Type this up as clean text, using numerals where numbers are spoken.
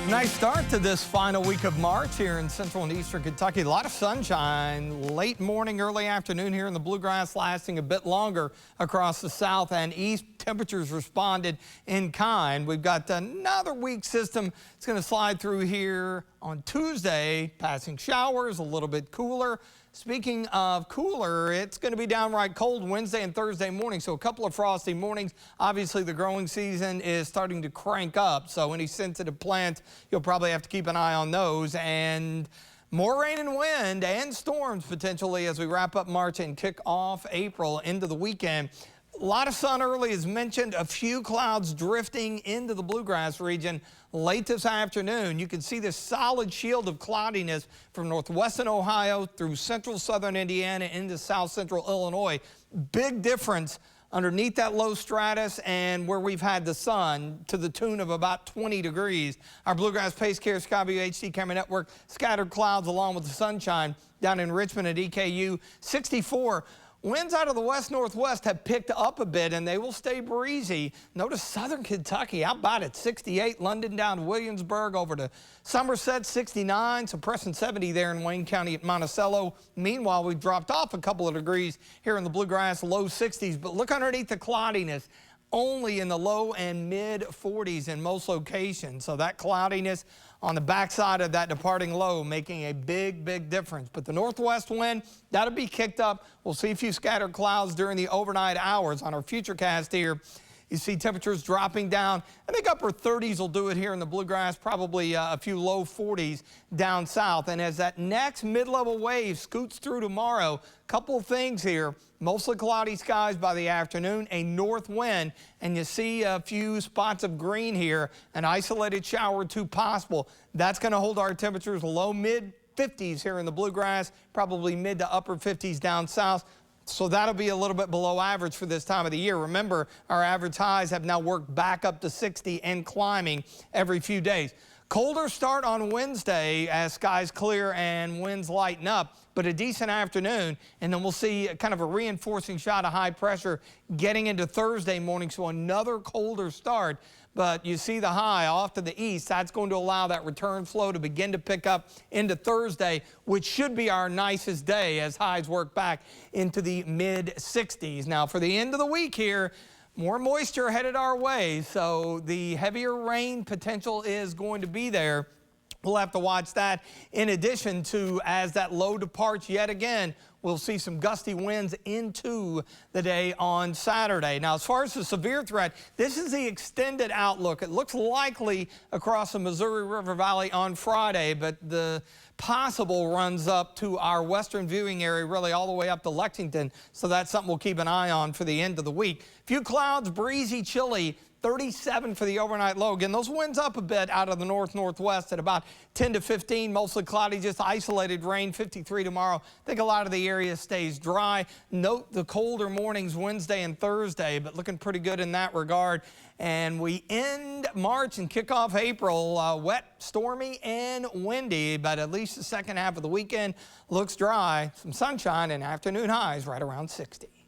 Nice start to this final week of March here in central and eastern Kentucky. A lot of sunshine, late morning, early afternoon here in the bluegrass, lasting a bit longer across the south and east. Temperatures responded in kind. We've got another weak system. It's going to slide through here on Tuesday, passing showers, a little bit cooler. Speaking of cooler, it's going to be downright cold Wednesday and Thursday morning, so a couple of frosty mornings. Obviously, the growing season is starting to crank up, so any sensitive plants, you'll probably have to keep an eye on those. And more rain and wind and storms potentially as we wrap up March and kick off April into the weekend. A lot of sun early, as mentioned, a few clouds drifting into the bluegrass region late this afternoon. You can see this solid shield of cloudiness from northwestern Ohio through central southern Indiana into south central Illinois. Big difference underneath that low stratus and where we've had the sun to the tune of about 20 degrees. Our Bluegrass Pace Care Skyview HD camera network, scattered clouds along with the sunshine down in Richmond at EKU, 64. Winds out of the west-northwest have picked up a bit, and they will stay breezy. Notice southern Kentucky out about at 68, London down to Williamsburg, over to Somerset, 69, suppressing 70 there in Wayne County at Monticello. Meanwhile, we've dropped off a couple of degrees here in the bluegrass, low 60s, but look underneath the cloudiness. Only in the low and mid 40s in most locations. So that cloudiness on the backside of that departing low making a big difference. But the northwest wind, that'll be kicked up. We'll see a few scattered clouds during the overnight hours. On our futurecast here, you see temperatures dropping down. I think upper 30s will do it here in the bluegrass, probably a few low 40s down south. And as that next mid-level wave scoots through tomorrow, couple things here. Mostly cloudy skies by the afternoon, a north wind, and you see a few spots of green here, an isolated shower or two possible. That's going to hold our temperatures low mid 50s here in the bluegrass, probably mid to upper 50s down south. So that'll be a little bit below average for this time of the year. Remember, our average highs have now worked back up to 60 and climbing every few days. Colder start on Wednesday as skies clear and winds lighten up, but a decent afternoon, and then we'll see kind of a reinforcing shot of high pressure getting into Thursday morning, so another colder start. But you see the high off to the east. That's going to allow that return flow to begin to pick up into Thursday, which should be our nicest day as highs work back into the mid 60s. Now for the end of the week here, more moisture headed our way, so the heavier rain potential is going to be there. We'll have to watch that. In addition to, as that low departs yet again, we'll see some gusty winds into the day on Saturday. Now, as far as the severe threat, this is the extended outlook. It looks likely across the Missouri River Valley on Friday, but the possible runs up to our western viewing area, really all the way up to Lexington. So that's something we'll keep an eye on for the end of the week. Few clouds, breezy, chilly. 37 for the overnight low. Again, those winds up a bit out of the north-northwest at about 10 to 15, mostly cloudy, just isolated rain, 53 tomorrow. I think a lot of the area stays dry. Note the colder mornings Wednesday and Thursday, but looking pretty good in that regard. And we end March and kick off April wet, stormy, and windy, but at least the second half of the weekend looks dry. Some sunshine and afternoon highs right around 60.